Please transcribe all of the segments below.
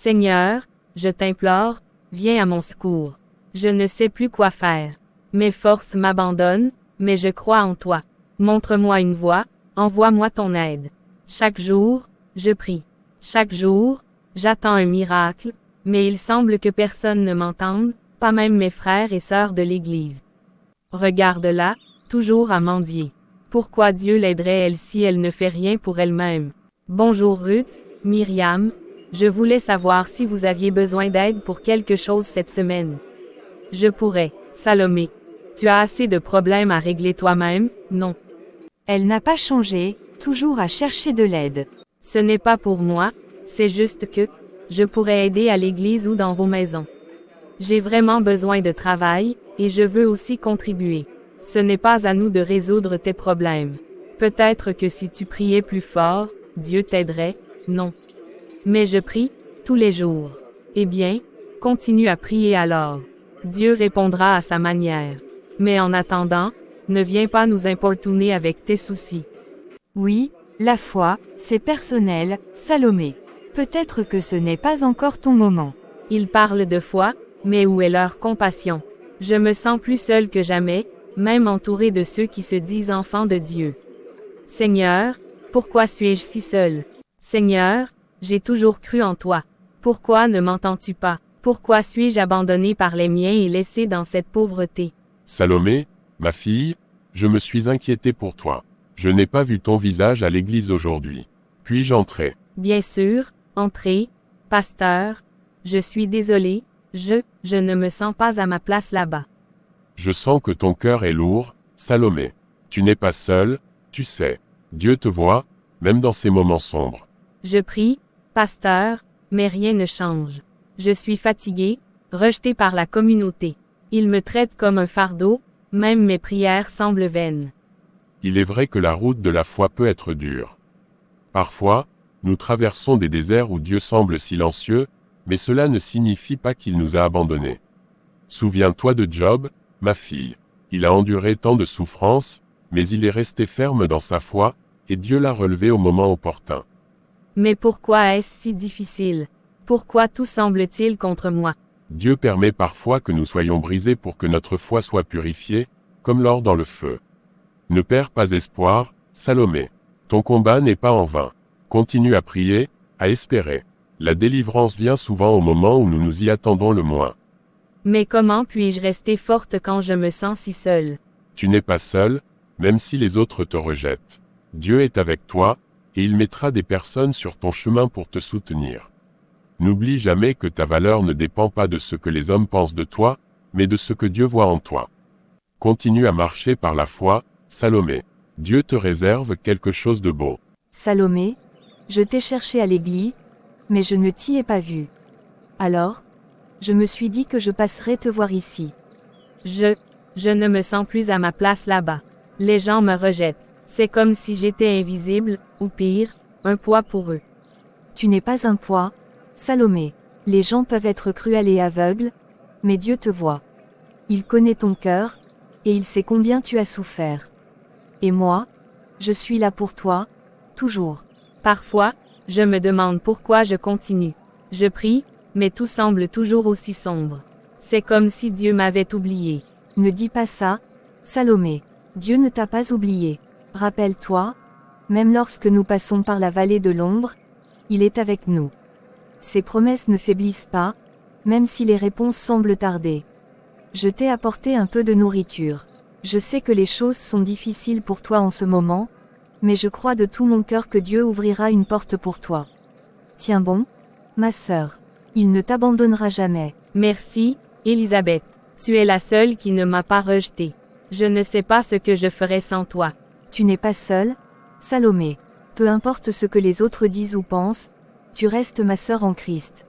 Seigneur, je t'implore, viens à mon secours. Je ne sais plus quoi faire. Mes forces m'abandonnent, mais je crois en toi. Montre-moi une voie, envoie-moi ton aide. Chaque jour, je prie. Chaque jour, j'attends un miracle, mais il semble que personne ne m'entende, pas même mes frères et sœurs de l'Église. Regarde-la, toujours à mendier. Pourquoi Dieu l'aiderait elle si elle ne fait rien pour elle-même? Bonjour Ruth, Myriam, je voulais savoir si vous aviez besoin d'aide pour quelque chose cette semaine. Je pourrais. Salomé. Tu as assez de problèmes à régler toi-même, non? Elle n'a pas changé, toujours à chercher de l'aide. Ce n'est pas pour moi, c'est juste que je pourrais aider à l'église ou dans vos maisons. J'ai vraiment besoin de travail, et je veux aussi contribuer. Ce n'est pas à nous de résoudre tes problèmes. Peut-être que si tu priais plus fort, Dieu t'aiderait, non. Mais je prie, tous les jours. Eh bien, continue à prier alors. Dieu répondra à sa manière. Mais en attendant, ne viens pas nous importuner avec tes soucis. Oui, la foi, c'est personnel, Salomé. Peut-être que ce n'est pas encore ton moment. Ils parlent de foi, mais où est leur compassion? Je me sens plus seul que jamais, même entouré de ceux qui se disent enfants de Dieu. Seigneur, pourquoi suis-je si seul? Seigneur, j'ai toujours cru en toi. Pourquoi ne m'entends-tu pas? Pourquoi suis-je abandonné par les miens et laissé dans cette pauvreté? Salomé, ma fille, je me suis inquiété pour toi. Je n'ai pas vu ton visage à l'église aujourd'hui. Puis-je entrer? Bien sûr, entrez, pasteur. Je suis désolé, je ne me sens pas à ma place là-bas. Je sens que ton cœur est lourd, Salomé. Tu n'es pas seul, tu sais. Dieu te voit, même dans ces moments sombres. Je prie, pasteur, mais rien ne change. Je suis fatigué, rejeté par la communauté. Ils me traitent comme un fardeau, même mes prières semblent vaines. Il est vrai que la route de la foi peut être dure. Parfois, nous traversons des déserts où Dieu semble silencieux, mais cela ne signifie pas qu'il nous a abandonnés. Souviens-toi de Job, ma fille. Il a enduré tant de souffrances, mais il est resté ferme dans sa foi, et Dieu l'a relevé au moment opportun. Mais pourquoi est-ce si difficile? Pourquoi tout semble-t-il contre moi? Dieu permet parfois que nous soyons brisés pour que notre foi soit purifiée, comme l'or dans le feu. Ne perds pas espoir, Salomé. Ton combat n'est pas en vain. Continue à prier, à espérer. La délivrance vient souvent au moment où nous nous y attendons le moins. Mais comment puis-je rester forte quand je me sens si seule? Tu n'es pas seul, même si les autres te rejettent. Dieu est avec toi, et il mettra des personnes sur ton chemin pour te soutenir. N'oublie jamais que ta valeur ne dépend pas de ce que les hommes pensent de toi, mais de ce que Dieu voit en toi. Continue à marcher par la foi, Salomé. Dieu te réserve quelque chose de beau. Salomé, je t'ai cherché à l'église, mais je ne t'y ai pas vu. Alors, je me suis dit que je passerais te voir ici. Je ne me sens plus à ma place là-bas. Les gens me rejettent. C'est comme si j'étais invisible, ou pire, un poids pour eux. Tu n'es pas un poids, Salomé. Les gens peuvent être cruels et aveugles, mais Dieu te voit. Il connaît ton cœur, et il sait combien tu as souffert. Et moi, je suis là pour toi, toujours. Parfois, je me demande pourquoi je continue. Je prie, mais tout semble toujours aussi sombre. C'est comme si Dieu m'avait oublié. Ne dis pas ça, Salomé. Dieu ne t'a pas oublié. Rappelle-toi, même lorsque nous passons par la vallée de l'ombre, il est avec nous. Ses promesses ne faiblissent pas, même si les réponses semblent tarder. Je t'ai apporté un peu de nourriture. Je sais que les choses sont difficiles pour toi en ce moment, mais je crois de tout mon cœur que Dieu ouvrira une porte pour toi. Tiens bon, ma sœur. Il ne t'abandonnera jamais. Merci, Élisabeth. Tu es la seule qui ne m'a pas rejetée. Je ne sais pas ce que je ferais sans toi. Tu n'es pas seule, Salomé. Peu importe ce que les autres disent ou pensent, tu restes ma sœur en Christ.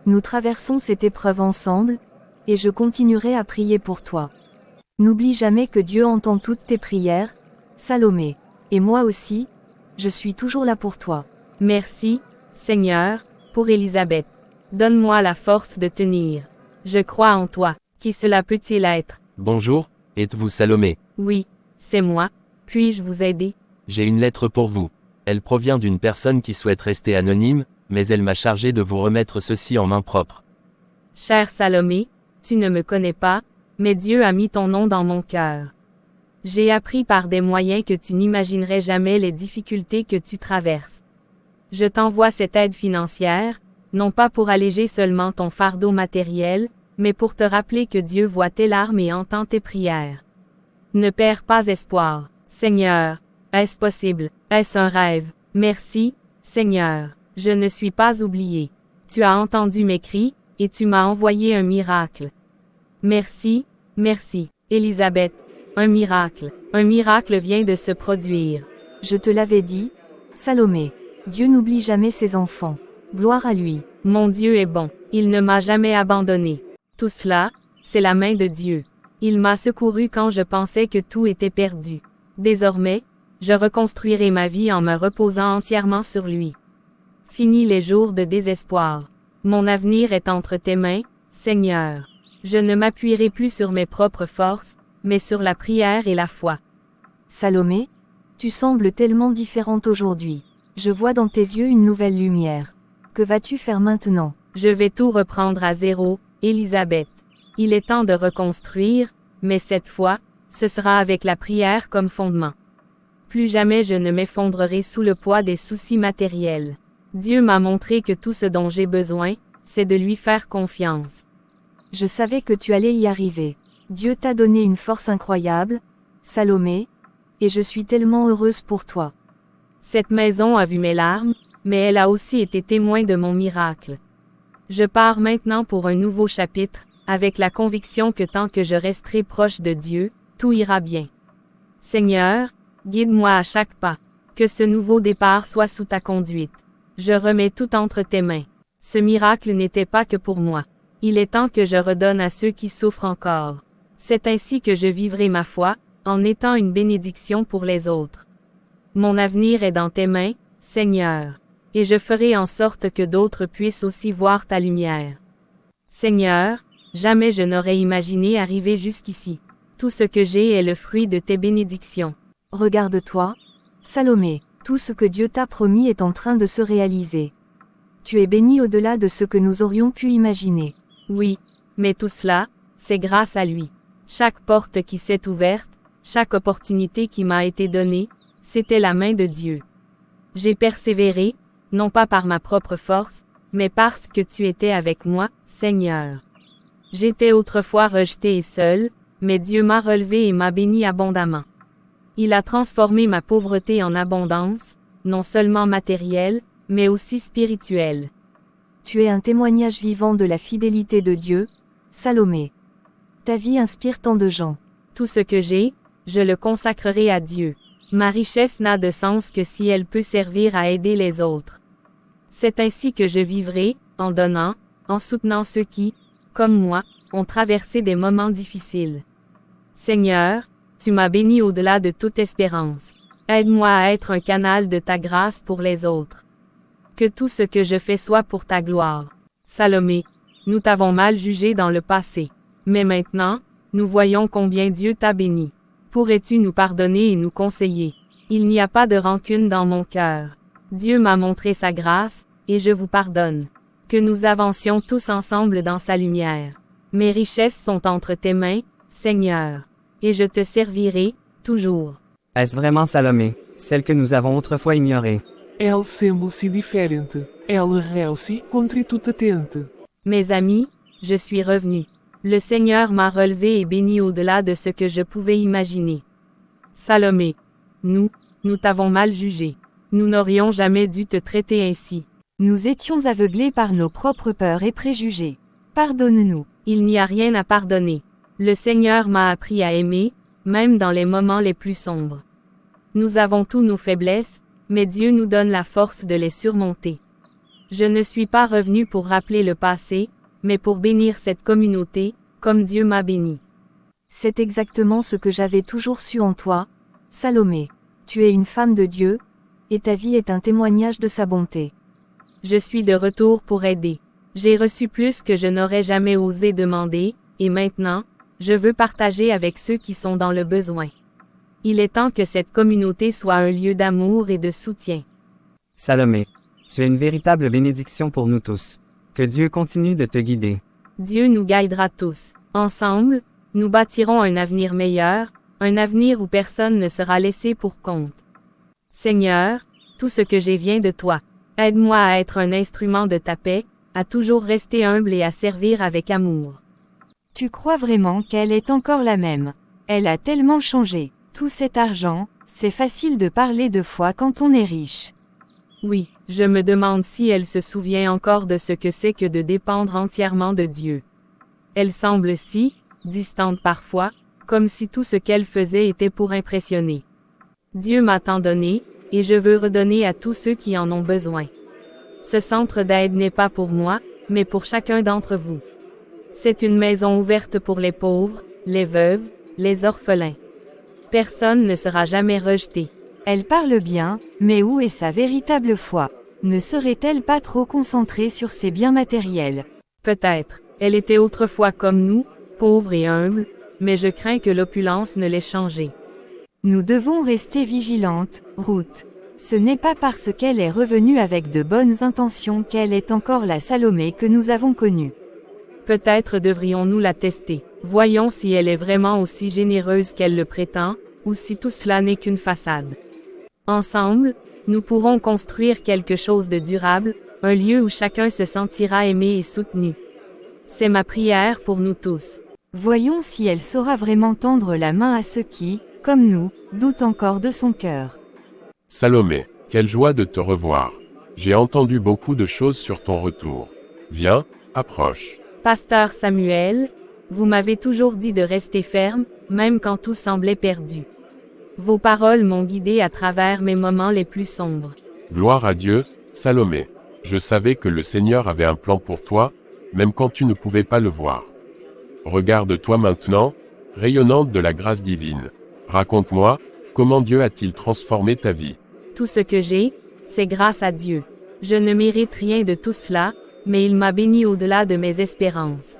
Nous traversons cette épreuve ensemble, et je continuerai à prier pour toi. N'oublie jamais que Dieu entend toutes tes prières, Salomé. Et moi aussi, je suis toujours là pour toi. Merci, Seigneur, pour Élisabeth. Donne-moi la force de tenir. Je crois en toi. Qui cela peut-il être? Bonjour, êtes-vous Salomé? Oui, c'est moi. Puis-je vous aider? J'ai une lettre pour vous. Elle provient d'une personne qui souhaite rester anonyme, mais elle m'a chargé de vous remettre ceci en main propre. Chère Salomé, tu ne me connais pas, mais Dieu a mis ton nom dans mon cœur. J'ai appris par des moyens que tu n'imaginerais jamais les difficultés que tu traverses. Je t'envoie cette aide financière, non pas pour alléger seulement ton fardeau matériel, mais pour te rappeler que Dieu voit tes larmes et entend tes prières. Ne perds pas espoir. Seigneur, est-ce possible? Est-ce un rêve? Merci, Seigneur. Je ne suis pas oublié. Tu as entendu mes cris, et tu m'as envoyé un miracle. Merci, merci, Élisabeth. Un miracle vient de se produire. Je te l'avais dit, Salomé. Dieu n'oublie jamais ses enfants. Gloire à lui. Mon Dieu est bon. Il ne m'a jamais abandonné. Tout cela, c'est la main de Dieu. Il m'a secouru quand je pensais que tout était perdu. Désormais, je reconstruirai ma vie en me reposant entièrement sur lui. Fini les jours de désespoir. Mon avenir est entre tes mains, Seigneur. Je ne m'appuierai plus sur mes propres forces, mais sur la prière et la foi. Salomé, tu sembles tellement différente aujourd'hui. Je vois dans tes yeux une nouvelle lumière. Que vas-tu faire maintenant? Je vais tout reprendre à zéro, Élisabeth. Il est temps de reconstruire, mais cette fois, ce sera avec la prière comme fondement. Plus jamais je ne m'effondrerai sous le poids des soucis matériels. Dieu m'a montré que tout ce dont j'ai besoin, c'est de lui faire confiance. Je savais que tu allais y arriver. Dieu t'a donné une force incroyable, Salomé, et je suis tellement heureuse pour toi. Cette maison a vu mes larmes, mais elle a aussi été témoin de mon miracle. Je pars maintenant pour un nouveau chapitre, avec la conviction que tant que je resterai proche de Dieu, tout ira bien. Seigneur, guide-moi à chaque pas. Que ce nouveau départ soit sous ta conduite. Je remets tout entre tes mains. Ce miracle n'était pas que pour moi. Il est temps que je redonne à ceux qui souffrent encore. C'est ainsi que je vivrai ma foi, en étant une bénédiction pour les autres. Mon avenir est dans tes mains, Seigneur. Et je ferai en sorte que d'autres puissent aussi voir ta lumière. Seigneur, jamais je n'aurais imaginé arriver jusqu'ici. Tout ce que j'ai est le fruit de tes bénédictions. Regarde-toi, Salomé, tout ce que Dieu t'a promis est en train de se réaliser. Tu es béni au-delà de ce que nous aurions pu imaginer. Oui, mais tout cela, c'est grâce à lui. Chaque porte qui s'est ouverte, chaque opportunité qui m'a été donnée, c'était la main de Dieu. J'ai persévéré, non pas par ma propre force, mais parce que tu étais avec moi, Seigneur. J'étais autrefois rejeté et seul, mais Dieu m'a relevé et m'a béni abondamment. Il a transformé ma pauvreté en abondance, non seulement matérielle, mais aussi spirituelle. Tu es un témoignage vivant de la fidélité de Dieu, Salomé. Ta vie inspire tant de gens. Tout ce que j'ai, je le consacrerai à Dieu. Ma richesse n'a de sens que si elle peut servir à aider les autres. C'est ainsi que je vivrai, en donnant, en soutenant ceux qui, comme moi, ont traversé des moments difficiles. Seigneur, tu m'as béni au-delà de toute espérance. Aide-moi à être un canal de ta grâce pour les autres. Que tout ce que je fais soit pour ta gloire. Salomé, nous t'avons mal jugé dans le passé. Mais maintenant, nous voyons combien Dieu t'a béni. Pourrais-tu nous pardonner et nous conseiller? Il n'y a pas de rancune dans mon cœur. Dieu m'a montré sa grâce, et je vous pardonne. Que nous avancions tous ensemble dans sa lumière. Mes richesses sont entre tes mains, Seigneur. Et je te servirai, toujours. Est-ce vraiment Salomé, celle que nous avons autrefois ignorée? Elle semble-se diferente. Elle réussit contre toute attente. Mes amis, je suis revenu. Le Seigneur m'a relevé et béni au-delà de ce que je pouvais imaginer. Salomé, nous t'avons mal jugé. Nous n'aurions jamais dû te traiter ainsi. Nous étions aveuglés par nos propres peurs et préjugés. Pardonne-nous. Il n'y a rien à pardonner. Le Seigneur m'a appris à aimer, même dans les moments les plus sombres. Nous avons tous nos faiblesses, mais Dieu nous donne la force de les surmonter. Je ne suis pas revenu pour rappeler le passé, mais pour bénir cette communauté, comme Dieu m'a béni. C'est exactement ce que j'avais toujours su en toi, Salomé. Tu es une femme de Dieu, et ta vie est un témoignage de sa bonté. Je suis de retour pour aider. J'ai reçu plus que je n'aurais jamais osé demander, et maintenant, je veux partager avec ceux qui sont dans le besoin. Il est temps que cette communauté soit un lieu d'amour et de soutien. Salomé, Tu es une véritable bénédiction pour nous tous. Que Dieu continue de te guider. Dieu nous guidera tous. Ensemble, nous bâtirons un avenir meilleur, un avenir où personne ne sera laissé pour compte. Seigneur, tout ce que j'ai vient de toi. Aide-moi à être un instrument de ta paix, à toujours rester humble et à servir avec amour. Tu crois vraiment qu'elle est encore la même? Elle a tellement changé. Tout cet argent, c'est facile de parler de foi quand on est riche. Oui, je me demande si elle se souvient encore de ce que c'est que de dépendre entièrement de Dieu. Elle semble si, distante parfois, comme si tout ce qu'elle faisait était pour impressionner. Dieu m'a tant donné, et je veux redonner à tous ceux qui en ont besoin. Ce centre d'aide n'est pas pour moi, mais pour chacun d'entre vous. C'est une maison ouverte pour les pauvres, les veuves, les orphelins. Personne ne sera jamais rejeté. Elle parle bien, mais où est sa véritable foi? Ne serait-elle pas trop concentrée sur ses biens matériels? Peut-être. Elle était autrefois comme nous, pauvre et humble, mais je crains que l'opulence ne l'ait changée. Nous devons rester vigilantes, Ruth. Ce n'est pas parce qu'elle est revenue avec de bonnes intentions qu'elle est encore la Salomé que nous avons connue. Peut-être devrions-nous la tester. Voyons si elle est vraiment aussi généreuse qu'elle le prétend, ou si tout cela n'est qu'une façade. Ensemble, nous pourrons construire quelque chose de durable, un lieu où chacun se sentira aimé et soutenu. C'est ma prière pour nous tous. Voyons si elle saura vraiment tendre la main à ceux qui, comme nous, doutent encore de son cœur. Salomé, quelle joie de te revoir. J'ai entendu beaucoup de choses sur ton retour. Viens, approche. Pasteur Samuel, vous m'avez toujours dit de rester ferme, même quand tout semblait perdu. Vos paroles m'ont guidé à travers mes moments les plus sombres. Gloire à Dieu, Salomé. Je savais que le Seigneur avait un plan pour toi, même quand tu ne pouvais pas le voir. Regarde-toi maintenant, rayonnante de la grâce divine. Raconte-moi, comment Dieu a-t-il transformé ta vie? Tout ce que j'ai, c'est grâce à Dieu. Je ne mérite rien de tout cela, mais il m'a béni au-delà de mes espérances.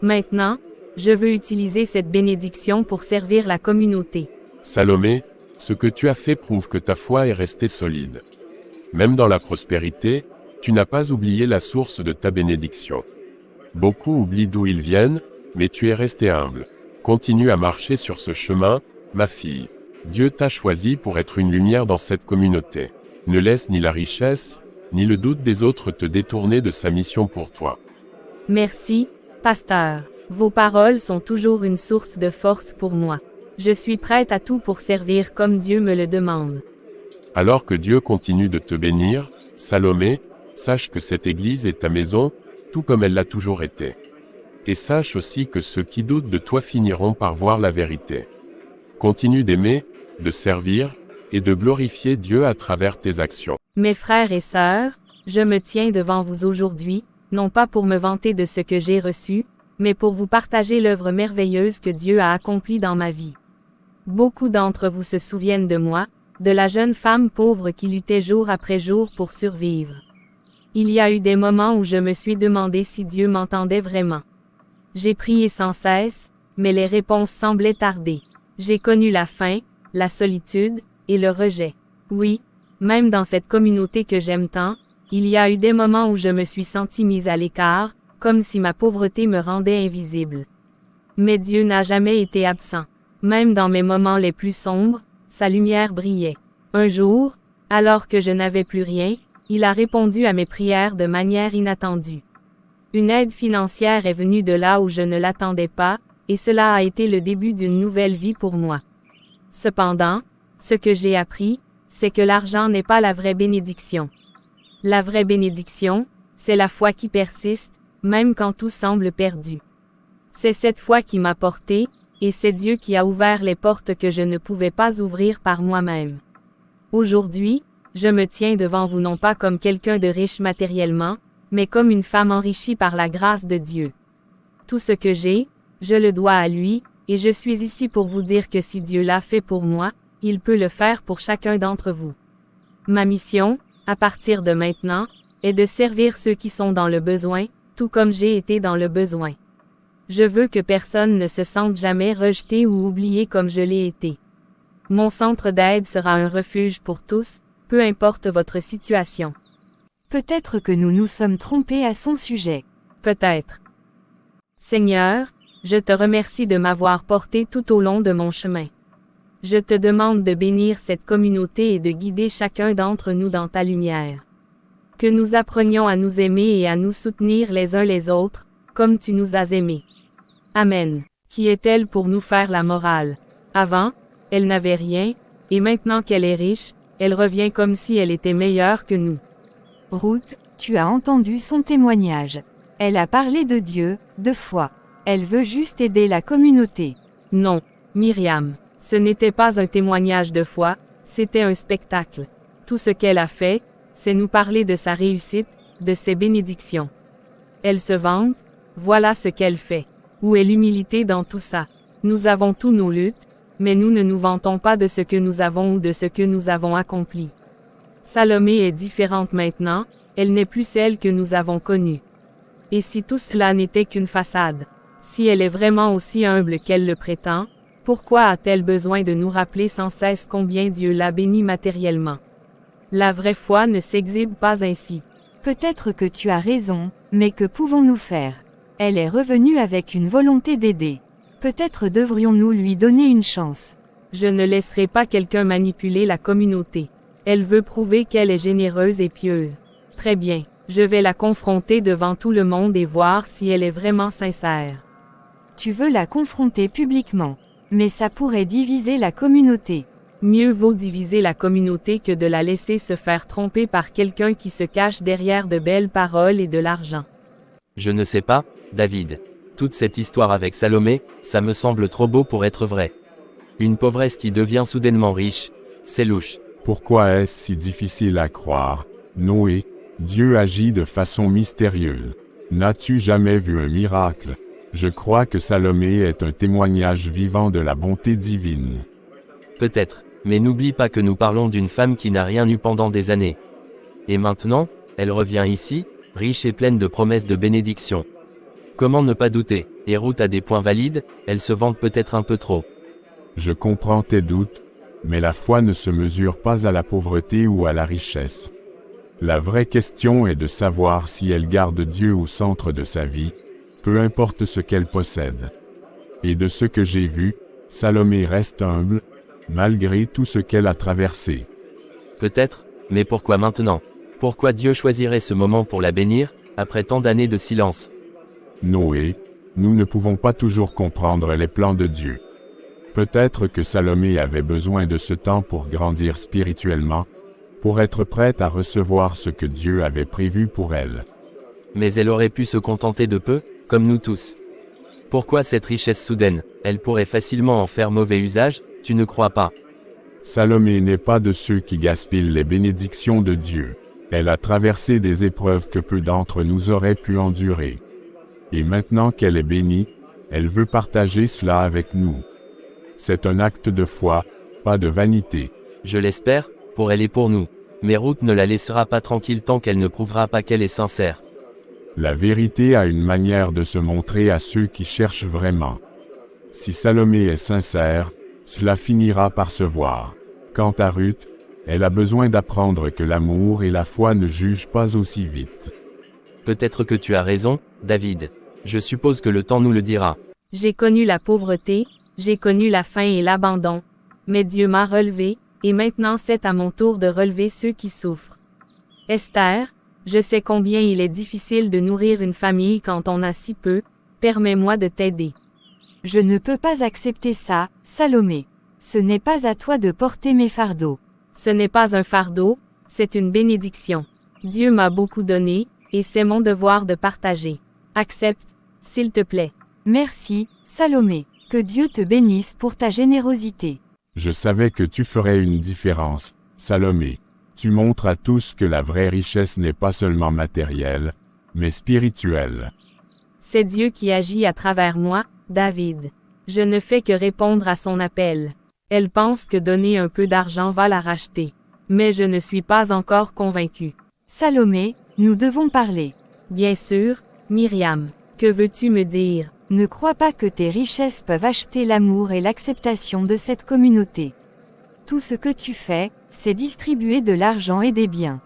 Maintenant, je veux utiliser cette bénédiction pour servir la communauté. Salomé, ce que tu as fait prouve que ta foi est restée solide. Même dans la prospérité, tu n'as pas oublié la source de ta bénédiction. Beaucoup oublient d'où ils viennent, mais tu es resté humble. Continue à marcher sur ce chemin, ma fille. Dieu t'a choisi pour être une lumière dans cette communauté. Ne laisse ni la richesse, ni le doute des autres te détourner de sa mission pour toi. Merci, pasteur. Vos paroles sont toujours une source de force pour moi. Je suis prête à tout pour servir comme Dieu me le demande. Alors que Dieu continue de te bénir, Salomé, sache que cette Église est ta maison, tout comme elle l'a toujours été. Et sache aussi que ceux qui doutent de toi finiront par voir la vérité. Continue d'aimer, de servir, et de glorifier Dieu à travers tes actions. Mes frères et sœurs, je me tiens devant vous aujourd'hui, non pas pour me vanter de ce que j'ai reçu, mais pour vous partager l'œuvre merveilleuse que Dieu a accomplie dans ma vie. Beaucoup d'entre vous se souviennent de moi, de la jeune femme pauvre qui luttait jour après jour pour survivre. Il y a eu des moments où je me suis demandé si Dieu m'entendait vraiment. J'ai prié sans cesse, mais les réponses semblaient tarder. J'ai connu la faim, la solitude, et le rejet. Oui, même dans cette communauté que j'aime tant, il y a eu des moments où je me suis sentie mise à l'écart, comme si ma pauvreté me rendait invisible. Mais Dieu n'a jamais été absent. Même dans mes moments les plus sombres, sa lumière brillait. Un jour, alors que je n'avais plus rien, il a répondu à mes prières de manière inattendue. Une aide financière est venue de là où je ne l'attendais pas, et cela a été le début d'une nouvelle vie pour moi. Cependant, ce que j'ai appris, c'est que l'argent n'est pas la vraie bénédiction. La vraie bénédiction, c'est la foi qui persiste, même quand tout semble perdu. C'est cette foi qui m'a porté, et c'est Dieu qui a ouvert les portes que je ne pouvais pas ouvrir par moi-même. Aujourd'hui, je me tiens devant vous non pas comme quelqu'un de riche matériellement, mais comme une femme enrichie par la grâce de Dieu. Tout ce que j'ai, je le dois à lui, et je suis ici pour vous dire que si Dieu l'a fait pour moi, il peut le faire pour chacun d'entre vous. Ma mission, à partir de maintenant, est de servir ceux qui sont dans le besoin, tout comme j'ai été dans le besoin. Je veux que personne ne se sente jamais rejeté ou oublié comme je l'ai été. Mon centre d'aide sera un refuge pour tous, peu importe votre situation. Peut-être que nous nous sommes trompés à son sujet. Peut-être. Seigneur, je te remercie de m'avoir porté tout au long de mon chemin. Je te demande de bénir cette communauté et de guider chacun d'entre nous dans ta lumière. Que nous apprenions à nous aimer et à nous soutenir les uns les autres, comme tu nous as aimés. Amen. Qui est-elle pour nous faire la morale? Avant, elle n'avait rien, et maintenant qu'elle est riche, elle revient comme si elle était meilleure que nous. Ruth, tu as entendu son témoignage. Elle a parlé de Dieu, de foi. Elle veut juste aider la communauté. Non, Myriam, ce n'était pas un témoignage de foi, c'était un spectacle. Tout ce qu'elle a fait, c'est nous parler de sa réussite, de ses bénédictions. Elle se vante, voilà ce qu'elle fait. Où est l'humilité dans tout ça? Nous avons tous nos luttes, mais nous ne nous vantons pas de ce que nous avons ou de ce que nous avons accompli. Salomé est différente maintenant, elle n'est plus celle que nous avons connue. Et si tout cela n'était qu'une façade? Si elle est vraiment aussi humble qu'elle le prétend, pourquoi a-t-elle besoin de nous rappeler sans cesse combien Dieu l'a bénie matériellement? La vraie foi ne s'exhibe pas ainsi. Peut-être que tu as raison, mais que pouvons-nous faire? Elle est revenue avec une volonté d'aider. Peut-être devrions-nous lui donner une chance. Je ne laisserai pas quelqu'un manipuler la communauté. Elle veut prouver qu'elle est généreuse et pieuse. Très bien, je vais la confronter devant tout le monde et voir si elle est vraiment sincère. Tu veux la confronter publiquement. Mais ça pourrait diviser la communauté. Mieux vaut diviser la communauté que de la laisser se faire tromper par quelqu'un qui se cache derrière de belles paroles et de l'argent. Je ne sais pas, David. Toute cette histoire avec Salomé, ça me semble trop beau pour être vrai. Une pauvresse qui devient soudainement riche, c'est louche. Pourquoi est-ce si difficile à croire? Noé, Dieu agit de façon mystérieuse. N'as-tu jamais vu un miracle? Je crois que Salomé est un témoignage vivant de la bonté divine. Peut-être, mais n'oublie pas que nous parlons d'une femme qui n'a rien eu pendant des années. Et maintenant, elle revient ici, riche et pleine de promesses de bénédiction. Comment ne pas douter? Et Ruth a des points valides, elle se vante peut-être un peu trop. Je comprends tes doutes, mais la foi ne se mesure pas à la pauvreté ou à la richesse. La vraie question est de savoir si elle garde Dieu au centre de sa vie, peu importe ce qu'elle possède. Et de ce que j'ai vu, Salomé reste humble, malgré tout ce qu'elle a traversé. Peut-être, mais pourquoi maintenant? Pourquoi Dieu choisirait ce moment pour la bénir, après tant d'années de silence? Noé, nous ne pouvons pas toujours comprendre les plans de Dieu. Peut-être que Salomé avait besoin de ce temps pour grandir spirituellement, pour être prête à recevoir ce que Dieu avait prévu pour elle. Mais elle aurait pu se contenter de peu, comme nous tous. Pourquoi cette richesse soudaine? Elle pourrait facilement en faire mauvais usage, tu ne crois pas? Salomé n'est pas de ceux qui gaspillent les bénédictions de Dieu. Elle a traversé des épreuves que peu d'entre nous auraient pu endurer. Et maintenant qu'elle est bénie, elle veut partager cela avec nous. C'est un acte de foi, pas de vanité. Je l'espère, pour elle et pour nous. Mais Ruth ne la laissera pas tranquille tant qu'elle ne prouvera pas qu'elle est sincère. La vérité a une manière de se montrer à ceux qui cherchent vraiment. Si Salomé est sincère, cela finira par se voir. Quant à Ruth, elle a besoin d'apprendre que l'amour et la foi ne jugent pas aussi vite. Peut-être que tu as raison, David. Je suppose que le temps nous le dira. J'ai connu la pauvreté, j'ai connu la faim et l'abandon. Mais Dieu m'a relevé, et maintenant c'est à mon tour de relever ceux qui souffrent. Esther, je sais combien il est difficile de nourrir une famille quand on a si peu, permets-moi de t'aider. Je ne peux pas accepter ça, Salomé. Ce n'est pas à toi de porter mes fardeaux. Ce n'est pas un fardeau, c'est une bénédiction. Dieu m'a beaucoup donné, et c'est mon devoir de partager. Accepte, s'il te plaît. Merci, Salomé. Que Dieu te bénisse pour ta générosité. Je savais que tu ferais une différence, Salomé. Tu montres à tous que la vraie richesse n'est pas seulement matérielle, mais spirituelle. C'est Dieu qui agit à travers moi, David. Je ne fais que répondre à son appel. Elle pense que donner un peu d'argent va la racheter. Mais je ne suis pas encore convaincu. Salomé, nous devons parler. Bien sûr, Myriam. Que veux-tu me dire? Ne crois pas que tes richesses peuvent acheter l'amour et l'acceptation de cette communauté. Tout ce que tu fais, c'est distribuer de l'argent et des biens.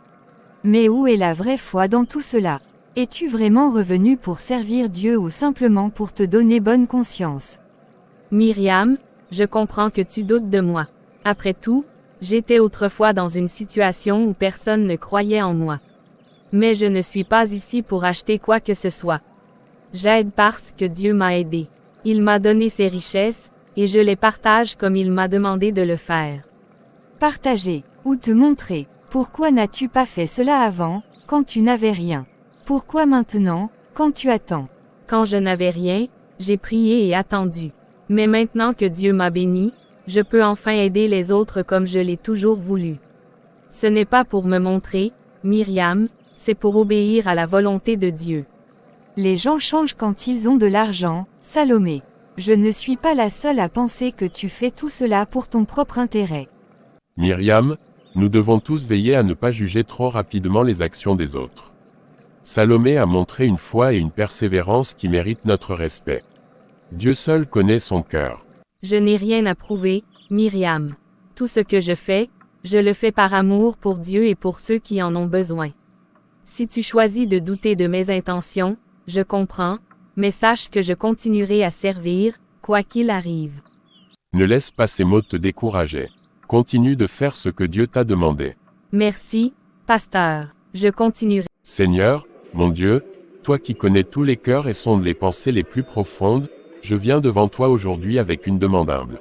Mais où est la vraie foi dans tout cela? Es-tu vraiment revenu pour servir Dieu ou simplement pour te donner bonne conscience? Myriam, je comprends que tu doutes de moi. Après tout, j'étais autrefois dans une situation où personne ne croyait en moi. Mais je ne suis pas ici pour acheter quoi que ce soit. J'aide parce que Dieu m'a aidé. Il m'a donné ses richesses, et je les partage comme il m'a demandé de le faire. Partager, ou te montrer. Pourquoi n'as-tu pas fait cela avant, quand tu n'avais rien? Pourquoi maintenant, quand tu attends? Quand je n'avais rien, j'ai prié et attendu. Mais maintenant que Dieu m'a béni, je peux enfin aider les autres comme je l'ai toujours voulu. Ce n'est pas pour me montrer, Myriam, c'est pour obéir à la volonté de Dieu. Les gens changent quand ils ont de l'argent, Salomé. Je ne suis pas la seule à penser que tu fais tout cela pour ton propre intérêt. Myriam, nous devons tous veiller à ne pas juger trop rapidement les actions des autres. Salomé a montré une foi et une persévérance qui méritent notre respect. Dieu seul connaît son cœur. Je n'ai rien à prouver, Myriam. Tout ce que je fais, je le fais par amour pour Dieu et pour ceux qui en ont besoin. Si tu choisis de douter de mes intentions, je comprends, mais sache que je continuerai à servir, quoi qu'il arrive. Ne laisse pas ces mots te décourager. Continue de faire ce que Dieu t'a demandé. Merci, pasteur. Je continuerai. Seigneur, mon Dieu, toi qui connais tous les cœurs et sondes les pensées les plus profondes, je viens devant toi aujourd'hui avec une demande humble.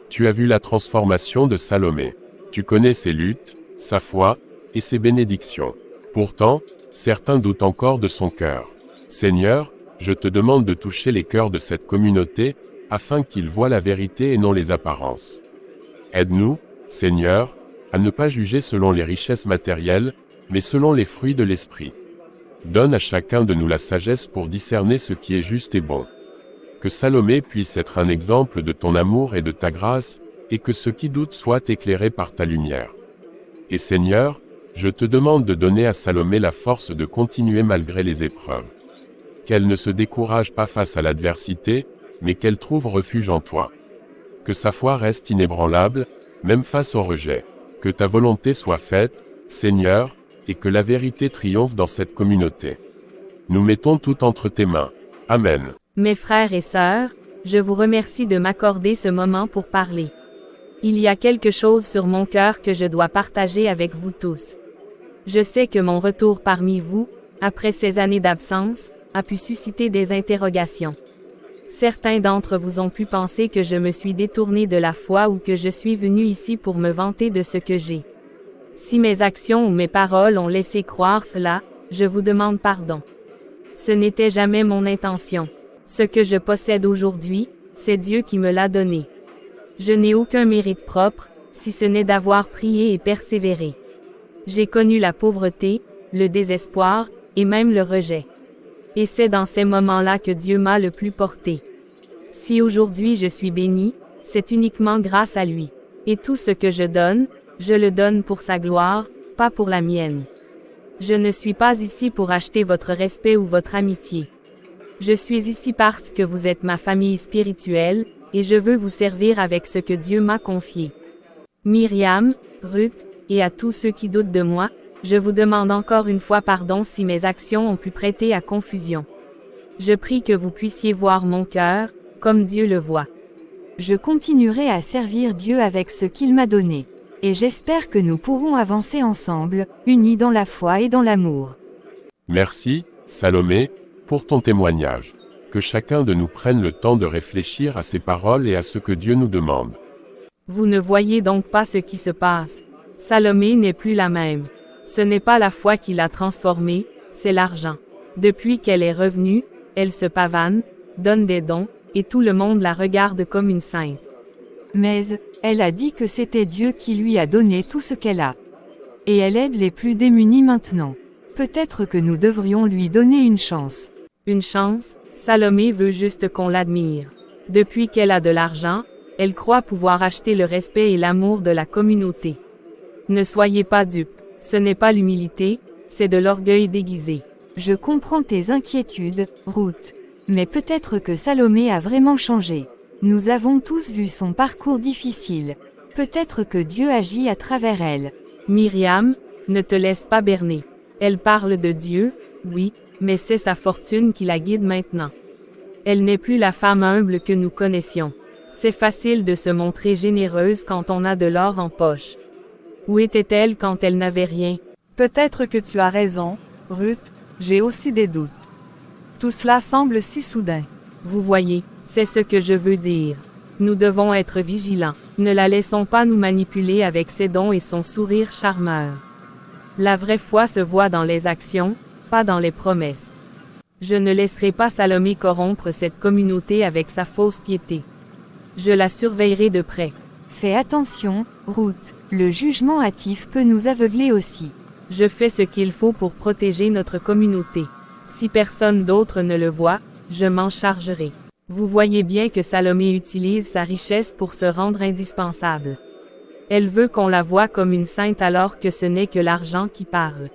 Tu as vu la transformation de Salomé. Tu connais ses luttes, sa foi, et ses bénédictions. Pourtant, certains doutent encore de son cœur. Seigneur, je te demande de toucher les cœurs de cette communauté, afin qu'ils voient la vérité et non les apparences. Aide-nous, Seigneur, à ne pas juger selon les richesses matérielles, mais selon les fruits de l'esprit. Donne à chacun de nous la sagesse pour discerner ce qui est juste et bon. Que Salomé puisse être un exemple de ton amour et de ta grâce, et que ceux qui doutent soient éclairés par ta lumière. Et Seigneur, je te demande de donner à Salomé la force de continuer malgré les épreuves. Qu'elle ne se décourage pas face à l'adversité, mais qu'elle trouve refuge en toi. Que sa foi reste inébranlable, même face au rejet. Que ta volonté soit faite, Seigneur, et que la vérité triomphe dans cette communauté. Nous mettons tout entre tes mains. Amen. Mes frères et sœurs, je vous remercie de m'accorder ce moment pour parler. Il y a quelque chose sur mon cœur que je dois partager avec vous tous. Je sais que mon retour parmi vous, après ces années d'absence, a pu susciter des interrogations. Certains d'entre vous ont pu penser que je me suis détourné de la foi ou que je suis venu ici pour me vanter de ce que j'ai. Si mes actions ou mes paroles ont laissé croire cela, je vous demande pardon. Ce n'était jamais mon intention. Ce que je possède aujourd'hui, c'est Dieu qui me l'a donné. Je n'ai aucun mérite propre, si ce n'est d'avoir prié et persévéré. J'ai connu la pauvreté, le désespoir, et même le rejet. Et c'est dans ces moments-là que Dieu m'a le plus porté. Si aujourd'hui je suis béni, c'est uniquement grâce à lui. Et tout ce que je le donne pour sa gloire, pas pour la mienne. Je ne suis pas ici pour acheter votre respect ou votre amitié. Je suis ici parce que vous êtes ma famille spirituelle, et je veux vous servir avec ce que Dieu m'a confié. Myriam, Ruth, et à tous ceux qui doutent de moi, je vous demande encore une fois pardon si mes actions ont pu prêter à confusion. Je prie que vous puissiez voir mon cœur, comme Dieu le voit. Je continuerai à servir Dieu avec ce qu'il m'a donné. Et j'espère que nous pourrons avancer ensemble, unis dans la foi et dans l'amour. Merci, Salomé, pour ton témoignage. Que chacun de nous prenne le temps de réfléchir à ces paroles et à ce que Dieu nous demande. Vous ne voyez donc pas ce qui se passe. Salomé n'est plus la même. Ce n'est pas la foi qui l'a transformée, c'est l'argent. Depuis qu'elle est revenue, elle se pavane, donne des dons, et tout le monde la regarde comme une sainte. Mais, elle a dit que c'était Dieu qui lui a donné tout ce qu'elle a. Et elle aide les plus démunis maintenant. Peut-être que nous devrions lui donner une chance. Une chance? Salomé veut juste qu'on l'admire. Depuis qu'elle a de l'argent, elle croit pouvoir acheter le respect et l'amour de la communauté. Ne soyez pas dupes. Ce n'est pas l'humilité, c'est de l'orgueil déguisé. Je comprends tes inquiétudes, Ruth. Mais peut-être que Salomé a vraiment changé. Nous avons tous vu son parcours difficile. Peut-être que Dieu agit à travers elle. Myriam, ne te laisse pas berner. Elle parle de Dieu, oui, mais c'est sa fortune qui la guide maintenant. Elle n'est plus la femme humble que nous connaissions. C'est facile de se montrer généreuse quand on a de l'or en poche. Où était-elle quand elle n'avait rien? Peut-être que tu as raison, Ruth, j'ai aussi des doutes. Tout cela semble si soudain. Vous voyez, c'est ce que je veux dire. Nous devons être vigilants. Ne la laissons pas nous manipuler avec ses dons et son sourire charmeur. La vraie foi se voit dans les actions, pas dans les promesses. Je ne laisserai pas Salomé corrompre cette communauté avec sa fausse piété. Je la surveillerai de près. Fais attention, Ruth, le jugement hâtif peut nous aveugler aussi. Je fais ce qu'il faut pour protéger notre communauté. Si personne d'autre ne le voit, je m'en chargerai. Vous voyez bien que Salomé utilise sa richesse pour se rendre indispensable. Elle veut qu'on la voie comme une sainte alors que ce n'est que l'argent qui parle.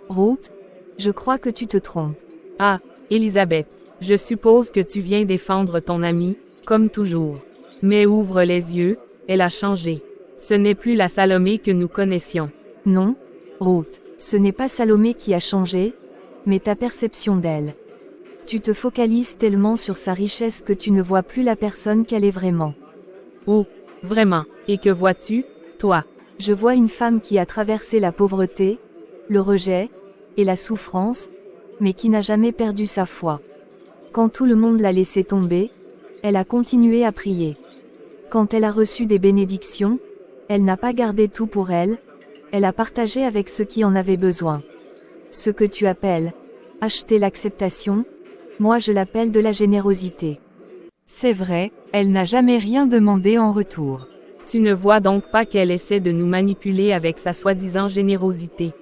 Ruth, je crois que tu te trompes. Ah, Élisabeth, je suppose que tu viens défendre ton amie, comme toujours. Mais ouvre les yeux, elle a changé. Ce n'est plus la Salomé que nous connaissions. Non, Ruth, ce n'est pas Salomé qui a changé, mais ta perception d'elle. Tu te focalises tellement sur sa richesse que tu ne vois plus la personne qu'elle est vraiment. Oh, vraiment, et que vois-tu, toi? Je vois une femme qui a traversé la pauvreté, le rejet, et la souffrance, mais qui n'a jamais perdu sa foi. Quand tout le monde l'a laissé tomber, elle a continué à prier. Quand elle a reçu des bénédictions, elle n'a pas gardé tout pour elle, elle a partagé avec ceux qui en avaient besoin. Ce que tu appelles acheter l'acceptation, moi je l'appelle de la générosité. C'est vrai, elle n'a jamais rien demandé en retour. Tu ne vois donc pas qu'elle essaie de nous manipuler avec sa soi-disant générosité.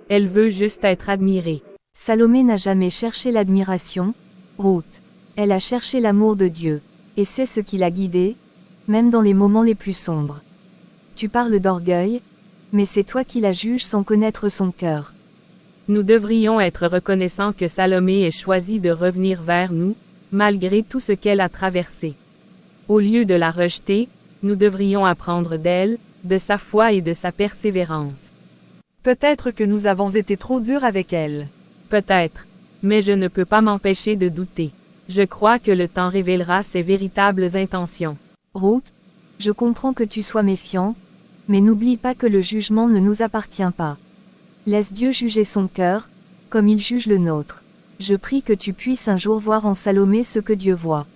Elle veut juste être admirée. Salomé n'a jamais cherché l'admiration, Ruth. Elle a cherché l'amour de Dieu, et c'est ce qui l'a guidée, même dans les moments les plus sombres. Tu parles d'orgueil, mais c'est toi qui la juges sans connaître son cœur. Nous devrions être reconnaissants que Salomé ait choisi de revenir vers nous, malgré tout ce qu'elle a traversé. Au lieu de la rejeter, nous devrions apprendre d'elle, de sa foi et de sa persévérance. Peut-être que nous avons été trop durs avec elle. Peut-être. Mais je ne peux pas m'empêcher de douter. Je crois que le temps révélera ses véritables intentions. Ruth, je comprends que tu sois méfiant, mais n'oublie pas que le jugement ne nous appartient pas. Laisse Dieu juger son cœur, comme il juge le nôtre. Je prie que tu puisses un jour voir en Salomé ce que Dieu voit.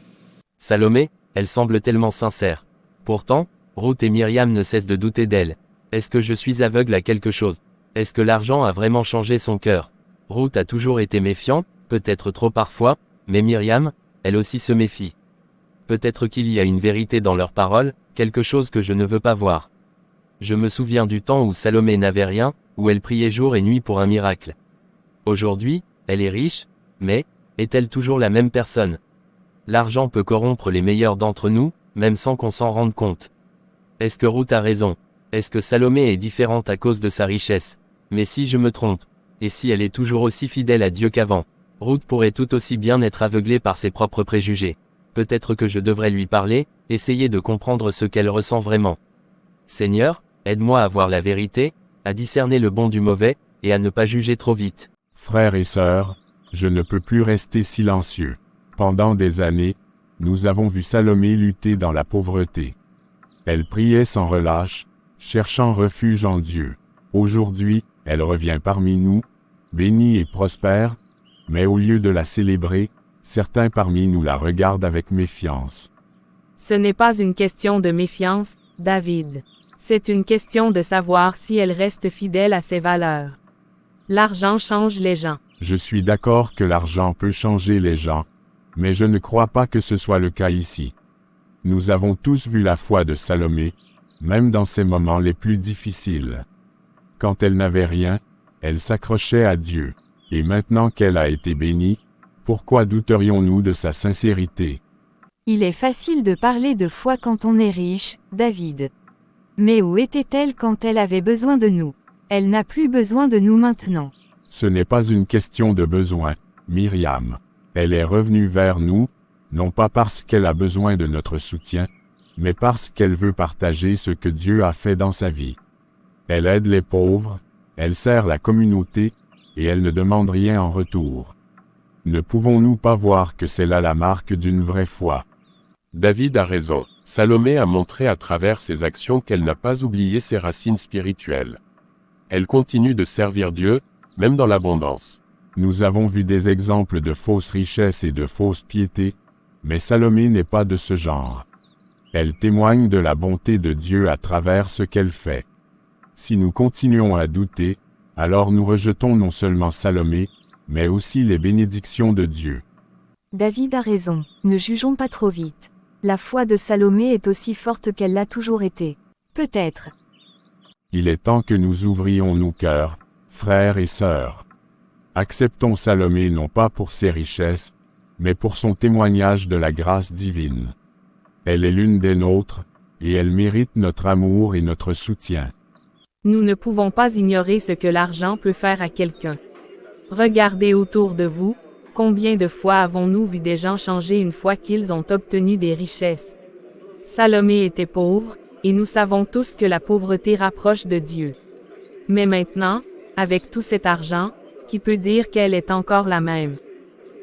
Salomé, elle semble tellement sincère. Pourtant, Ruth et Myriam ne cessent de douter d'elle. Est-ce que je suis aveugle à quelque chose? Est-ce que l'argent a vraiment changé son cœur? Ruth a toujours été méfiant, peut-être trop parfois, mais Myriam, elle aussi se méfie. Peut-être qu'il y a une vérité dans leurs paroles, quelque chose que je ne veux pas voir. Je me souviens du temps où Salomé n'avait rien, où elle priait jour et nuit pour un miracle. Aujourd'hui, elle est riche, mais, est-elle toujours la même personne? L'argent peut corrompre les meilleurs d'entre nous, même sans qu'on s'en rende compte. Est-ce que Ruth a raison? Est-ce que Salomé est différente à cause de sa richesse? Mais si je me trompe, et si elle est toujours aussi fidèle à Dieu qu'avant, Ruth pourrait tout aussi bien être aveuglée par ses propres préjugés. Peut-être que je devrais lui parler, essayer de comprendre ce qu'elle ressent vraiment. Seigneur, aide-moi à voir la vérité, à discerner le bon du mauvais, et à ne pas juger trop vite. Frères et sœurs, je ne peux plus rester silencieux. Pendant des années, nous avons vu Salomé lutter dans la pauvreté. Elle priait sans relâche, cherchant refuge en Dieu. Aujourd'hui, elle revient parmi nous, bénie et prospère, mais au lieu de la célébrer, certains parmi nous la regardent avec méfiance. Ce n'est pas une question de méfiance, David. C'est une question de savoir si elle reste fidèle à ses valeurs. L'argent change les gens. Je suis d'accord que l'argent peut changer les gens, mais je ne crois pas que ce soit le cas ici. Nous avons tous vu la foi de Salomé, même dans ses moments les plus difficiles. Quand elle n'avait rien, elle s'accrochait à Dieu. Et maintenant qu'elle a été bénie, pourquoi douterions-nous de sa sincérité? Il est facile de parler de foi quand on est riche, David. Mais où était-elle quand elle avait besoin de nous? Elle n'a plus besoin de nous maintenant. Ce n'est pas une question de besoin, Myriam. Elle est revenue vers nous, non pas parce qu'elle a besoin de notre soutien, mais parce qu'elle veut partager ce que Dieu a fait dans sa vie. Elle aide les pauvres, elle sert la communauté, et elle ne demande rien en retour. Ne pouvons-nous pas voir que c'est là la marque d'une vraie foi? David a raison. Salomé a montré à travers ses actions qu'elle n'a pas oublié ses racines spirituelles. Elle continue de servir Dieu, même dans l'abondance. Nous avons vu des exemples de fausses richesses et de fausses piétés, mais Salomé n'est pas de ce genre. Elle témoigne de la bonté de Dieu à travers ce qu'elle fait. Si nous continuons à douter, alors nous rejetons non seulement Salomé, mais aussi les bénédictions de Dieu. David a raison, ne jugeons pas trop vite. La foi de Salomé est aussi forte qu'elle l'a toujours été. Peut-être. Il est temps que nous ouvrions nos cœurs, frères et sœurs. Acceptons Salomé non pas pour ses richesses, mais pour son témoignage de la grâce divine. Elle est l'une des nôtres, et elle mérite notre amour et notre soutien. Nous ne pouvons pas ignorer ce que l'argent peut faire à quelqu'un. Regardez autour de vous, combien de fois avons-nous vu des gens changer une fois qu'ils ont obtenu des richesses? Salomé était pauvre, et nous savons tous que la pauvreté rapproche de Dieu. Mais maintenant, avec tout cet argent, qui peut dire qu'elle est encore la même?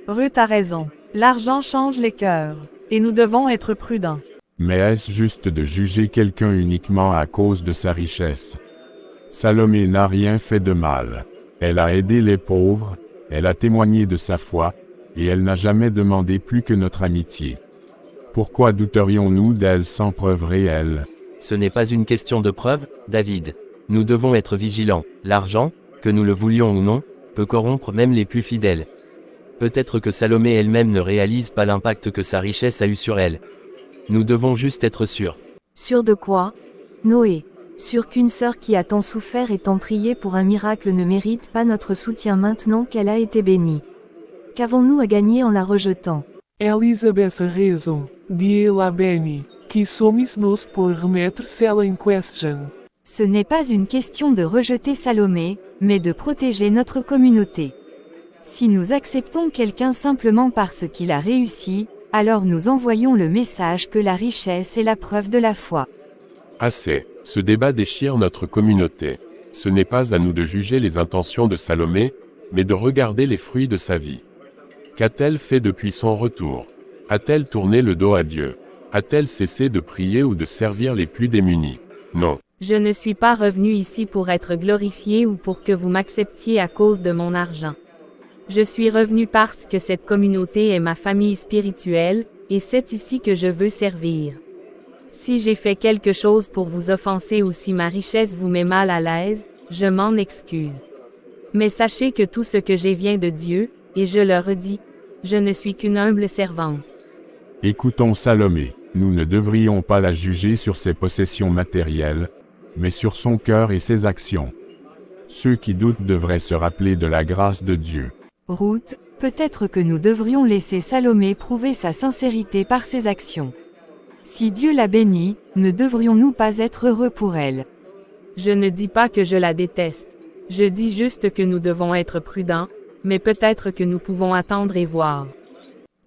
Ruth a raison. L'argent change les cœurs, et nous devons être prudents. Mais est-ce juste de juger quelqu'un uniquement à cause de sa richesse? Salomé n'a rien fait de mal. Elle a aidé les pauvres, elle a témoigné de sa foi, et elle n'a jamais demandé plus que notre amitié. Pourquoi douterions-nous d'elle sans preuve réelle? Ce n'est pas une question de preuve, David. Nous devons être vigilants. L'argent, que nous le voulions ou non, peut corrompre même les plus fidèles. Peut-être que Salomé elle-même ne réalise pas l'impact que sa richesse a eu sur elle. Nous devons juste être sûrs. Sûr de quoi? Noé. Sûr qu'une sœur qui a tant souffert et tant prié pour un miracle ne mérite pas notre soutien maintenant qu'elle a été bénie. Qu'avons-nous à gagner en la rejetant? Elizabeth a raison, dit la Benny, qui somos-nous pour remettre cela en question. Ce n'est pas une question de rejeter Salomé, mais de protéger notre communauté. Si nous acceptons quelqu'un simplement parce qu'il a réussi, alors nous envoyons le message que la richesse est la preuve de la foi. Assez. Ce débat déchire notre communauté. Ce n'est pas à nous de juger les intentions de Salomé, mais de regarder les fruits de sa vie. Qu'a-t-elle fait depuis son retour? A-t-elle tourné le dos à Dieu? A-t-elle cessé de prier ou de servir les plus démunis? Non. Je ne suis pas revenu ici pour être glorifié ou pour que vous m'acceptiez à cause de mon argent. Je suis revenu parce que cette communauté est ma famille spirituelle, et c'est ici que je veux servir. Si j'ai fait quelque chose pour vous offenser ou si ma richesse vous met mal à l'aise, je m'en excuse. Mais sachez que tout ce que j'ai vient de Dieu, et je le redis, je ne suis qu'une humble servante. Écoutons Salomé. Nous ne devrions pas la juger sur ses possessions matérielles, mais sur son cœur et ses actions. Ceux qui doutent devraient se rappeler de la grâce de Dieu. Ruth, peut-être que nous devrions laisser Salomé prouver sa sincérité par ses actions. Si Dieu l'a bénie, ne devrions-nous pas être heureux pour elle? Je ne dis pas que je la déteste. Je dis juste que nous devons être prudents, mais peut-être que nous pouvons attendre et voir.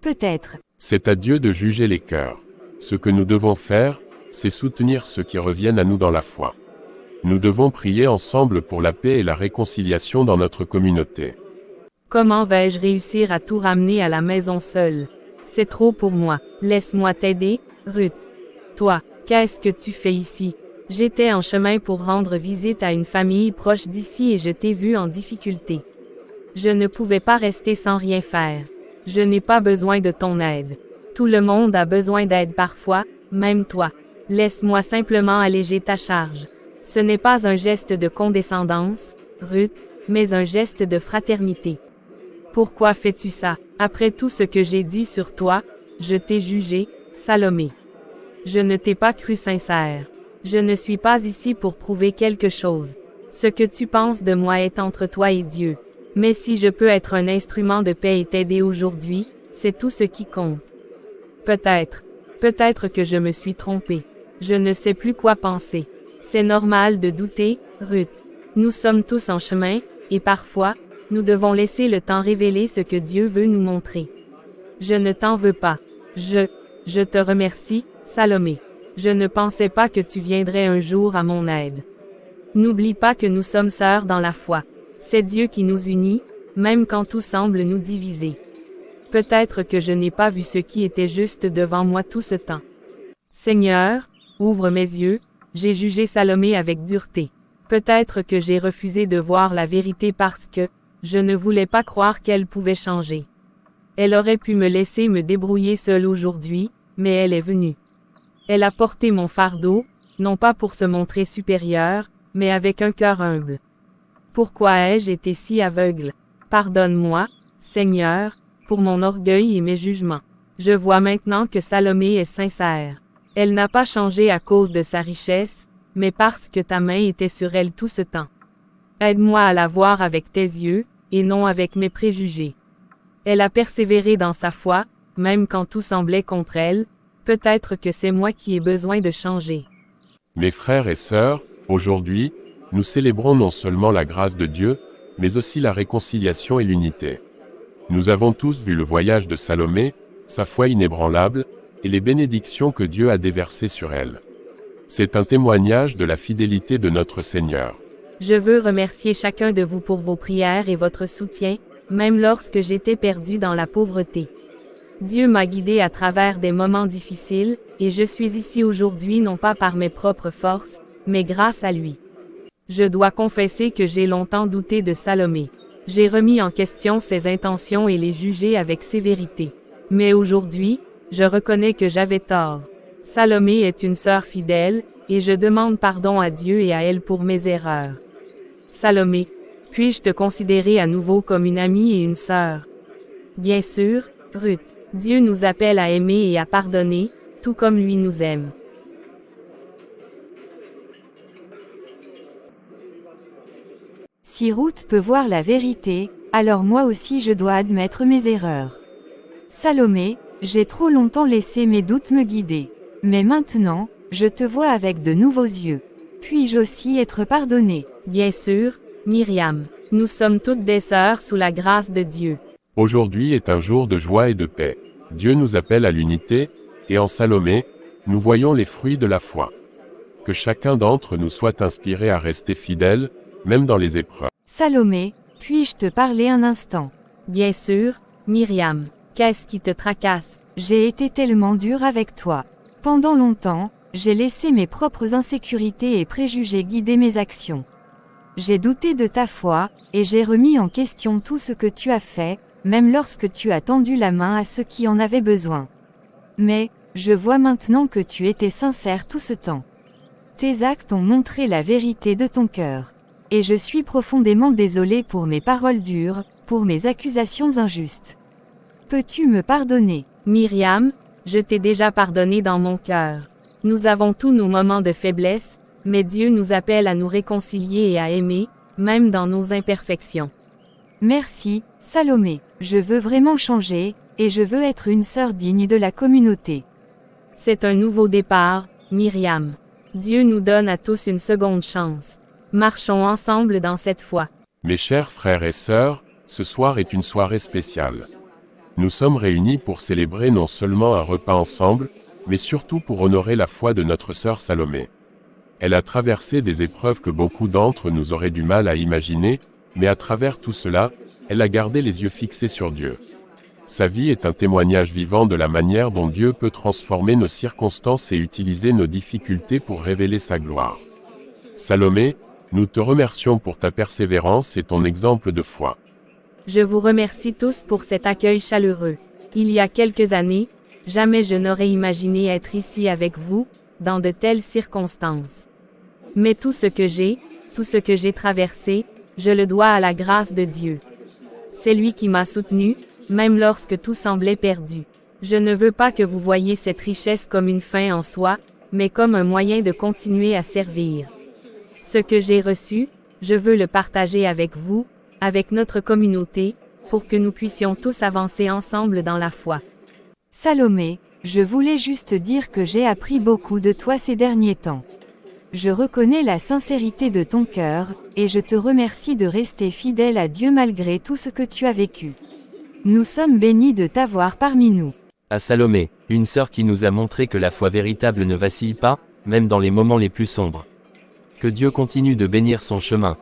Peut-être. C'est à Dieu de juger les cœurs. Ce que nous devons faire, c'est soutenir ceux qui reviennent à nous dans la foi. Nous devons prier ensemble pour la paix et la réconciliation dans notre communauté. Comment vais-je réussir à tout ramener à la maison seule? C'est trop pour moi. Laisse-moi t'aider, Ruth. Toi, qu'est-ce que tu fais ici? J'étais en chemin pour rendre visite à une famille proche d'ici et je t'ai vu en difficulté. Je ne pouvais pas rester sans rien faire. Je n'ai pas besoin de ton aide. Tout le monde a besoin d'aide parfois, même toi. Laisse-moi simplement alléger ta charge. Ce n'est pas un geste de condescendance, Ruth, mais un geste de fraternité. Pourquoi fais-tu ça? Après tout ce que j'ai dit sur toi, je t'ai jugé, Salomé. Je ne t'ai pas cru sincère. Je ne suis pas ici pour prouver quelque chose. Ce que tu penses de moi est entre toi et Dieu. Mais si je peux être un instrument de paix et t'aider aujourd'hui, c'est tout ce qui compte. Peut-être que je me suis trompé. Je ne sais plus quoi penser. C'est normal de douter, Ruth. Nous sommes tous en chemin, et parfois, nous devons laisser le temps révéler ce que Dieu veut nous montrer. Je ne t'en veux pas. Je te remercie, Salomé. Je ne pensais pas que tu viendrais un jour à mon aide. N'oublie pas que nous sommes sœurs dans la foi. C'est Dieu qui nous unit, même quand tout semble nous diviser. Peut-être que je n'ai pas vu ce qui était juste devant moi tout ce temps. Seigneur, ouvre mes yeux, j'ai jugé Salomé avec dureté. Peut-être que j'ai refusé de voir la vérité parce que je ne voulais pas croire qu'elle pouvait changer. Elle aurait pu me laisser me débrouiller seule aujourd'hui, mais elle est venue. Elle a porté mon fardeau, non pas pour se montrer supérieure, mais avec un cœur humble. Pourquoi ai-je été si aveugle? Pardonne-moi, Seigneur, pour mon orgueil et mes jugements. Je vois maintenant que Salomé est sincère. Elle n'a pas changé à cause de sa richesse, mais parce que ta main était sur elle tout ce temps. Aide-moi à la voir avec tes yeux, et non avec mes préjugés. Elle a persévéré dans sa foi, même quand tout semblait contre elle, peut-être que c'est moi qui ai besoin de changer. Mes frères et sœurs, aujourd'hui, nous célébrons non seulement la grâce de Dieu, mais aussi la réconciliation et l'unité. Nous avons tous vu le voyage de Salomé, sa foi inébranlable, et les bénédictions que Dieu a déversées sur elle. C'est un témoignage de la fidélité de notre Seigneur. Je veux remercier chacun de vous pour vos prières et votre soutien, même lorsque j'étais perdu dans la pauvreté. Dieu m'a guidé à travers des moments difficiles, et je suis ici aujourd'hui non pas par mes propres forces, mais grâce à lui. Je dois confesser que j'ai longtemps douté de Salomé. J'ai remis en question ses intentions et les jugé avec sévérité. Mais aujourd'hui, je reconnais que j'avais tort. Salomé est une sœur fidèle, et je demande pardon à Dieu et à elle pour mes erreurs. Salomé, puis-je te considérer à nouveau comme une amie et une sœur? Bien sûr, Ruth. Dieu nous appelle à aimer et à pardonner, tout comme lui nous aime. Si Ruth peut voir la vérité, alors moi aussi je dois admettre mes erreurs. Salomé, j'ai trop longtemps laissé mes doutes me guider. Mais maintenant, je te vois avec de nouveaux yeux. Puis-je aussi être pardonné? Bien sûr, Myriam. Nous sommes toutes des sœurs sous la grâce de Dieu. Aujourd'hui est un jour de joie et de paix. Dieu nous appelle à l'unité, et en Salomé, nous voyons les fruits de la foi. Que chacun d'entre nous soit inspiré à rester fidèle, même dans les épreuves. Salomé, puis-je te parler un instant? Bien sûr, Myriam. Qu'est-ce qui te tracasse? J'ai été tellement dur avec toi. Pendant longtemps, j'ai laissé mes propres insécurités et préjugés guider mes actions. J'ai douté de ta foi, et j'ai remis en question tout ce que tu as fait, même lorsque tu as tendu la main à ceux qui en avaient besoin. Mais, je vois maintenant que tu étais sincère tout ce temps. Tes actes ont montré la vérité de ton cœur. Et je suis profondément désolé pour mes paroles dures, pour mes accusations injustes. Peux-tu me pardonner? Myriam, je t'ai déjà pardonné dans mon cœur. Nous avons tous nos moments de faiblesse, mais Dieu nous appelle à nous réconcilier et à aimer, même dans nos imperfections. Merci, Salomé. Je veux vraiment changer, et je veux être une sœur digne de la communauté. C'est un nouveau départ, Myriam. Dieu nous donne à tous une seconde chance. Marchons ensemble dans cette foi. Mes chers frères et sœurs, ce soir est une soirée spéciale. Nous sommes réunis pour célébrer non seulement un repas ensemble, mais surtout pour honorer la foi de notre sœur Salomé. Elle a traversé des épreuves que beaucoup d'entre nous auraient du mal à imaginer, mais à travers tout cela, elle a gardé les yeux fixés sur Dieu. Sa vie est un témoignage vivant de la manière dont Dieu peut transformer nos circonstances et utiliser nos difficultés pour révéler sa gloire. Salomé, nous te remercions pour ta persévérance et ton exemple de foi. Je vous remercie tous pour cet accueil chaleureux. Il y a quelques années, jamais je n'aurais imaginé être ici avec vous, dans de telles circonstances. Mais tout ce que j'ai traversé, je le dois à la grâce de Dieu. C'est lui qui m'a soutenu, même lorsque tout semblait perdu. Je ne veux pas que vous voyiez cette richesse comme une fin en soi, mais comme un moyen de continuer à servir. Ce que j'ai reçu, je veux le partager avec vous, avec notre communauté, pour que nous puissions tous avancer ensemble dans la foi. Salomé, je voulais juste dire que j'ai appris beaucoup de toi ces derniers temps. Je reconnais la sincérité de ton cœur, et je te remercie de rester fidèle à Dieu malgré tout ce que tu as vécu. Nous sommes bénis de t'avoir parmi nous. À Salomé, une sœur qui nous a montré que la foi véritable ne vacille pas, même dans les moments les plus sombres. Que Dieu continue de bénir son chemin.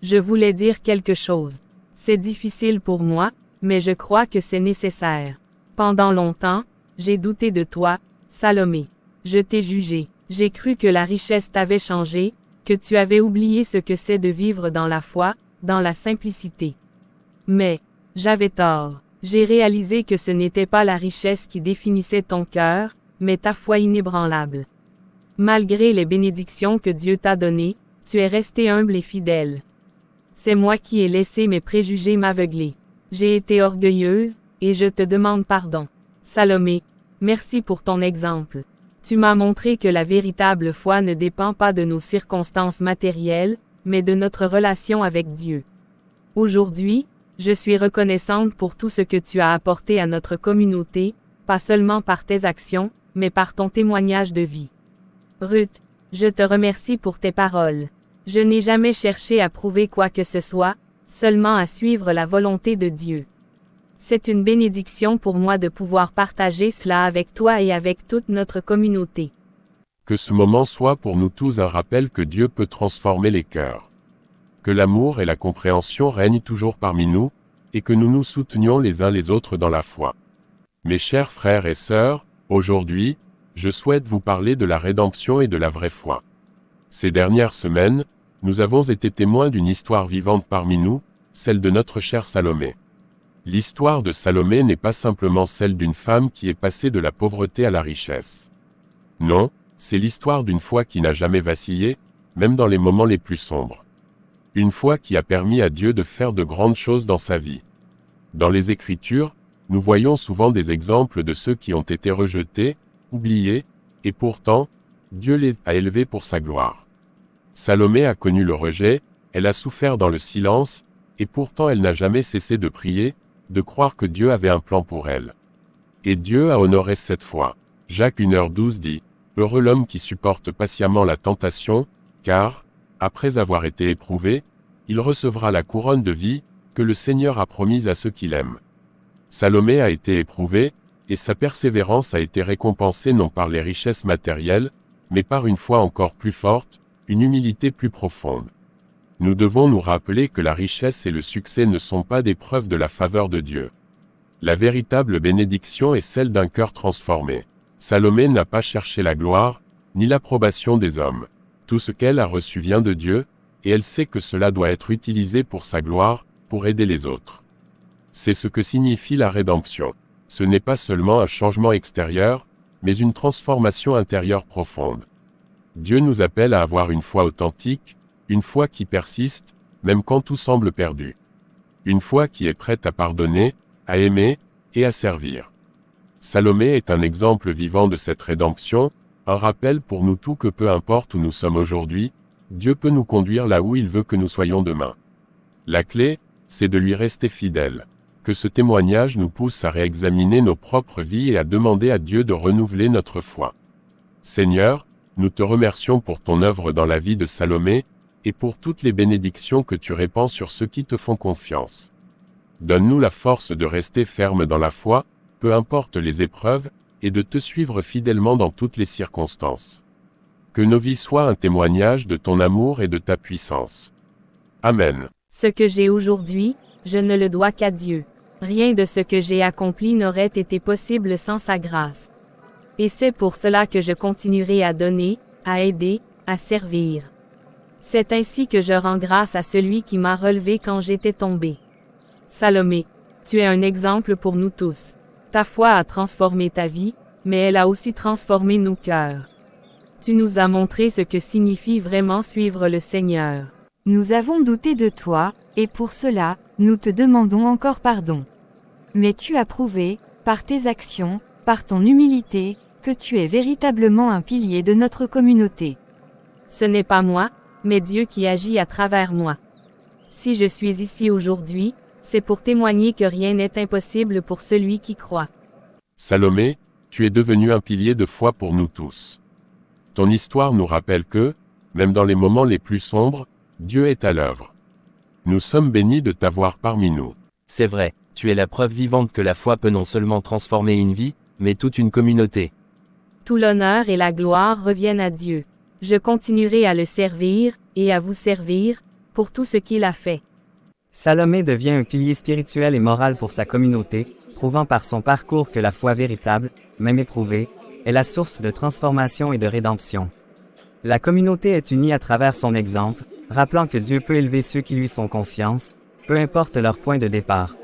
Je voulais dire quelque chose. C'est difficile pour moi, mais je crois que c'est nécessaire. Pendant longtemps, j'ai douté de toi, Salomé. Je t'ai jugé. J'ai cru que la richesse t'avait changé, que tu avais oublié ce que c'est de vivre dans la foi, dans la simplicité. Mais, j'avais tort. J'ai réalisé que ce n'était pas la richesse qui définissait ton cœur, mais ta foi inébranlable. Malgré les bénédictions que Dieu t'a données, tu es resté humble et fidèle. C'est moi qui ai laissé mes préjugés m'aveugler. J'ai été orgueilleuse, et je te demande pardon. Salomé, merci pour ton exemple. Tu m'as montré que la véritable foi ne dépend pas de nos circonstances matérielles, mais de notre relation avec Dieu. Aujourd'hui, je suis reconnaissante pour tout ce que tu as apporté à notre communauté, pas seulement par tes actions, mais par ton témoignage de vie. Ruth, je te remercie pour tes paroles. Je n'ai jamais cherché à prouver quoi que ce soit, seulement à suivre la volonté de Dieu. C'est une bénédiction pour moi de pouvoir partager cela avec toi et avec toute notre communauté. Que ce moment soit pour nous tous un rappel que Dieu peut transformer les cœurs. Que l'amour et la compréhension règnent toujours parmi nous, et que nous nous soutenions les uns les autres dans la foi. Mes chers frères et sœurs, aujourd'hui, je souhaite vous parler de la rédemption et de la vraie foi. Ces dernières semaines, nous avons été témoins d'une histoire vivante parmi nous, celle de notre chère Salomé. L'histoire de Salomé n'est pas simplement celle d'une femme qui est passée de la pauvreté à la richesse. Non, c'est l'histoire d'une foi qui n'a jamais vacillé, même dans les moments les plus sombres. Une foi qui a permis à Dieu de faire de grandes choses dans sa vie. Dans les Écritures, nous voyons souvent des exemples de ceux qui ont été rejetés, oubliés, et pourtant, Dieu les a élevés pour sa gloire. Salomé a connu le rejet, elle a souffert dans le silence, et pourtant elle n'a jamais cessé de prier, de croire que Dieu avait un plan pour elle. Et Dieu a honoré cette foi. Jacques 1h12 dit, « Heureux l'homme qui supporte patiemment la tentation, car, après avoir été éprouvé, il recevra la couronne de vie, que le Seigneur a promise à ceux qui l'aiment. » Salomé a été éprouvé, et sa persévérance a été récompensée non par les richesses matérielles, mais par une foi encore plus forte, une humilité plus profonde. Nous devons nous rappeler que la richesse et le succès ne sont pas des preuves de la faveur de Dieu. La véritable bénédiction est celle d'un cœur transformé. Salomé n'a pas cherché la gloire, ni l'approbation des hommes. Tout ce qu'elle a reçu vient de Dieu, et elle sait que cela doit être utilisé pour sa gloire, pour aider les autres. C'est ce que signifie la rédemption. Ce n'est pas seulement un changement extérieur, mais une transformation intérieure profonde. Dieu nous appelle à avoir une foi authentique, une foi qui persiste, même quand tout semble perdu. Une foi qui est prête à pardonner, à aimer, et à servir. Salomé est un exemple vivant de cette rédemption, un rappel pour nous tous que peu importe où nous sommes aujourd'hui, Dieu peut nous conduire là où il veut que nous soyons demain. La clé, c'est de lui rester fidèle. Que ce témoignage nous pousse à réexaminer nos propres vies et à demander à Dieu de renouveler notre foi. Seigneur, nous te remercions pour ton œuvre dans la vie de Salomé, et pour toutes les bénédictions que tu répands sur ceux qui te font confiance. Donne-nous la force de rester ferme dans la foi, peu importe les épreuves, et de te suivre fidèlement dans toutes les circonstances. Que nos vies soient un témoignage de ton amour et de ta puissance. Amen. Ce que j'ai aujourd'hui, je ne le dois qu'à Dieu. Rien de ce que j'ai accompli n'aurait été possible sans sa grâce. Et c'est pour cela que je continuerai à donner, à aider, à servir. C'est ainsi que je rends grâce à celui qui m'a relevé quand j'étais tombé. Salomé, tu es un exemple pour nous tous. Ta foi a transformé ta vie, mais elle a aussi transformé nos cœurs. Tu nous as montré ce que signifie vraiment suivre le Seigneur. Nous avons douté de toi, et pour cela, nous te demandons encore pardon. Mais tu as prouvé, par tes actions, par ton humilité, que tu es véritablement un pilier de notre communauté. Ce n'est pas moi, mais Dieu qui agit à travers moi. Si je suis ici aujourd'hui, c'est pour témoigner que rien n'est impossible pour celui qui croit. Salomé, tu es devenu un pilier de foi pour nous tous. Ton histoire nous rappelle que, même dans les moments les plus sombres, Dieu est à l'œuvre. Nous sommes bénis de t'avoir parmi nous. C'est vrai, tu es la preuve vivante que la foi peut non seulement transformer une vie, mais toute une communauté. Tout l'honneur et la gloire reviennent à Dieu. Je continuerai à le servir, et à vous servir, pour tout ce qu'il a fait. Salomé devient un pilier spirituel et moral pour sa communauté, prouvant par son parcours que la foi véritable, même éprouvée, est la source de transformation et de rédemption. La communauté est unie à travers son exemple, rappelant que Dieu peut élever ceux qui lui font confiance, peu importe leur point de départ.